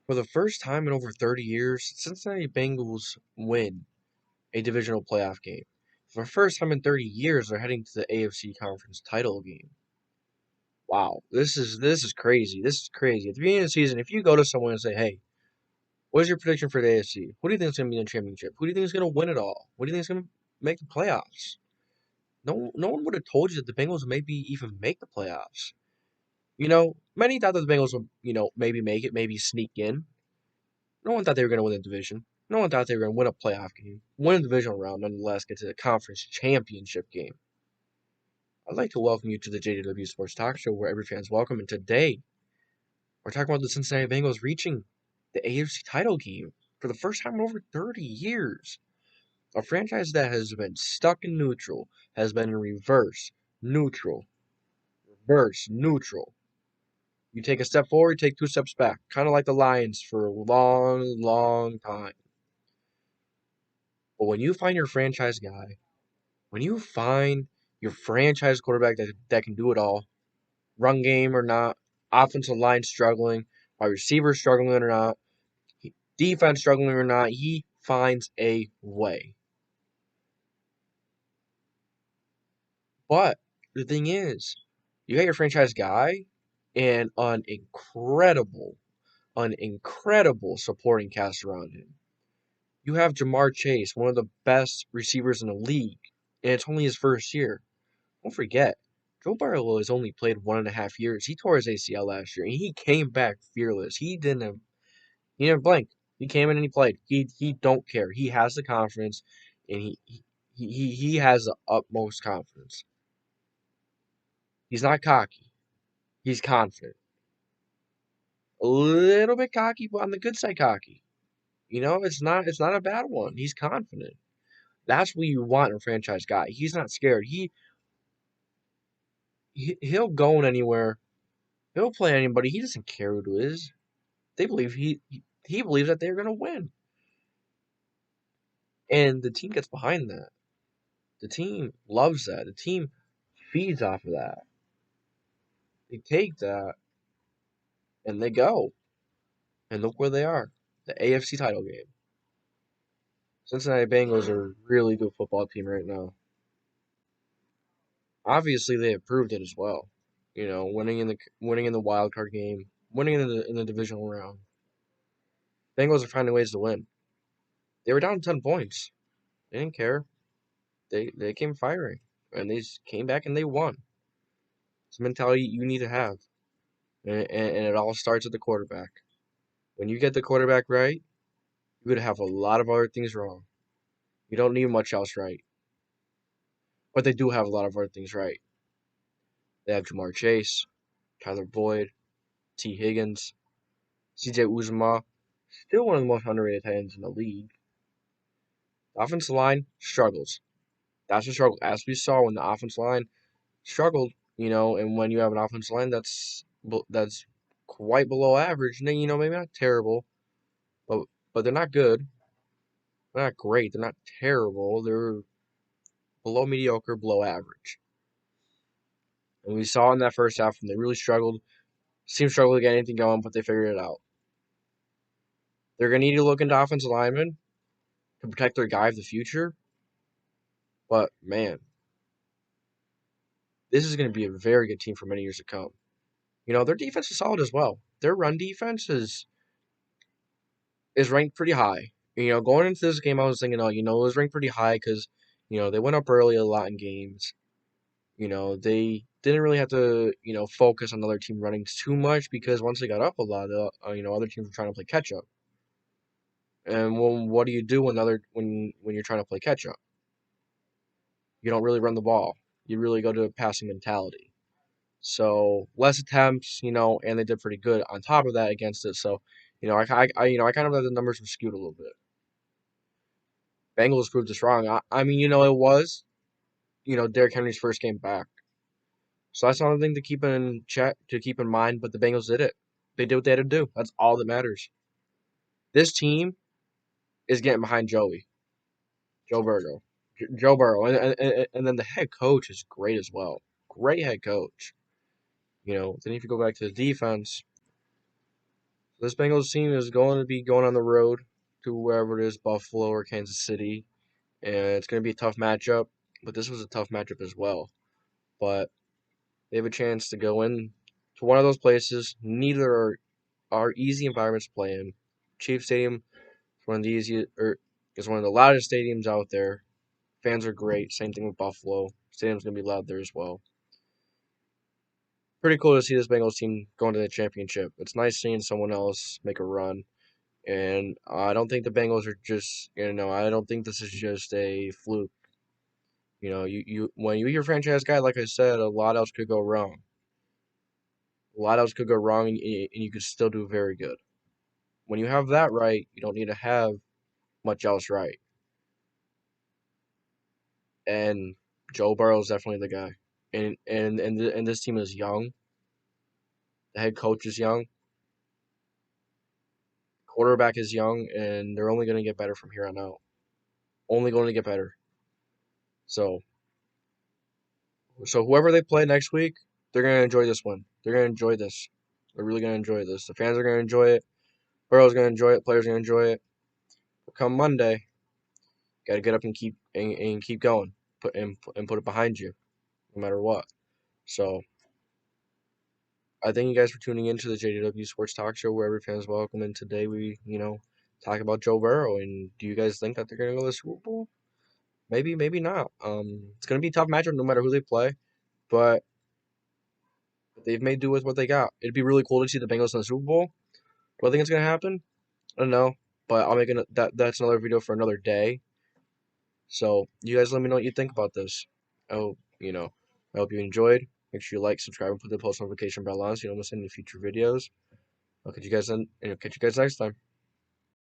For the first time in over 30 years, Cincinnati Bengals win a divisional playoff game. For the first time in 30 years, they're heading to the AFC Conference title game. Wow, this is crazy. This is crazy. At the beginning of the season, if you go to someone and say, "Hey, what is your prediction for the AFC? Who do you think is going to be in the championship? Who do you think is going to win it all? What do you think is going to make the playoffs?" No one would have told you that the Bengals maybe even make the playoffs. Many thought that the Bengals would, maybe make it, maybe sneak in. No one thought they were going to win the division. No one thought they were going to win a playoff game, win a divisional round, nonetheless get to the conference championship game. I'd like to welcome you to the JDW Sports Talk Show where every fan's welcome. And today, we're talking about the Cincinnati Bengals reaching the AFC title game for the first time in over 30 years. A franchise that has been stuck in neutral has been in neutral, reverse, neutral. You take a step forward, take two steps back, kind of like the Lions for a long, long time. But when you find your franchise guy, when you find your franchise quarterback that can do it all, run game or not, offensive line struggling, wide receiver struggling or not, defense struggling or not, he finds a way. But the thing is, you got your franchise guy and an incredible supporting cast around him. You have Jamar Chase, one of the best receivers in the league, and it's only his first year. Don't forget, Joe Burrow has only played 1.5 years. He tore his ACL last year, and he came back fearless. He didn't blink. He came in and he played. He don't care. He has the confidence, and he has the utmost confidence. He's not cocky. He's confident. A little bit cocky, but on the good side cocky. It's not a bad one. He's confident. That's what you want in a franchise guy. He's not scared. He'll go anywhere. He'll play anybody. He doesn't care who it is. They believe he believes that they're gonna win, and the team gets behind that. The team loves that. The team feeds off of that. They take that and they go, and look where they are. The AFC title game. Cincinnati Bengals are a really good football team right now. Obviously, they have proved it as well. Winning in the wild card game, winning in the divisional round. Bengals are finding ways to win. They were down 10 points. They didn't care. They came firing, and they just came back and they won. It's a mentality you need to have, and it all starts at the quarterback. When you get the quarterback right, you would have a lot of other things wrong. You don't need much else right, but they do have a lot of other things right. They have Jamar Chase, Tyler Boyd, T. Higgins, C.J. Uzomah, still one of the most underrated tight ends in the league. The offensive line struggles. That's a struggle, as we saw when the offensive line struggled. And when you have an offensive line that's quite below average, and then maybe not terrible, but they're not good. They're not great. They're not terrible. They're below mediocre, below average. And we saw in that first half when they really struggled. Team struggled to get anything going, but they figured it out. They're going to need to look into offensive linemen to protect their guy of the future. But, man, this is going to be a very good team for many years to come. Their defense is solid as well. Their run defense is ranked pretty high. Going into this game, I was thinking, it was ranked pretty high because, they went up early a lot in games. They didn't really have to, focus on another team running too much because once they got up a lot, other teams were trying to play catch up. And what do you do when you're trying to play catch up? You don't really run the ball. You really go to a passing mentality. So less attempts, and they did pretty good on top of that against it. So, I kind of thought the numbers were skewed a little bit. Bengals proved us wrong. I mean, it was, Derrick Henry's first game back. So that's another thing to keep in mind. But the Bengals did it. They did what they had to do. That's all that matters. This team is getting behind Joe Burrow, and then the head coach is great as well. Great head coach. Then if you go back to the defense, This Bengals team is going to be going on the road to wherever it is, Buffalo or Kansas City, and it's going to be a tough matchup. But this was a tough matchup as well. But they have a chance to go in to one of those places. Neither are easy environments to play in. Chiefs Stadium is one of the easiest, or is one of the loudest stadiums out there. Fans are great. Same thing with Buffalo. Stadium's gonna be loud there as well. Pretty cool to see this Bengals team going to the championship. It's nice seeing someone else make a run. And I don't think the Bengals are just, I don't think this is just a fluke. You when you're a franchise guy, like I said, a lot else could go wrong. A lot else could go wrong, and you could still do very good. When you have that right, you don't need to have much else right. And Joe Burrow is definitely the guy. And this team is young. The head coach is young. Quarterback is young, and they're only going to get better from here on out. Only going to get better. So, so whoever they play next week, they're going to enjoy this one. They're going to enjoy this. They're really going to enjoy this. The fans are going to enjoy it. Burrow's going to enjoy it. Players are going to enjoy it. But come Monday, got to get up and keep going. Put it behind you, no matter what. So I thank you guys for tuning in to the JDW Sports Talk Show, where every fan is welcome. And today we, talk about Joe Burrow. And do you guys think that they're going to go to the Super Bowl? Maybe, maybe not. It's going to be a tough matchup no matter who they play, but they've made do with what they got. It'd be really cool to see the Bengals in the Super Bowl. Do I think it's going to happen? I don't know, but I'll make that's another video for another day. So you guys let me know what you think about this. I hope, I hope you enjoyed. Make sure you like, subscribe, and put the post notification bell on so you don't miss any future videos. I'll catch you guys next time.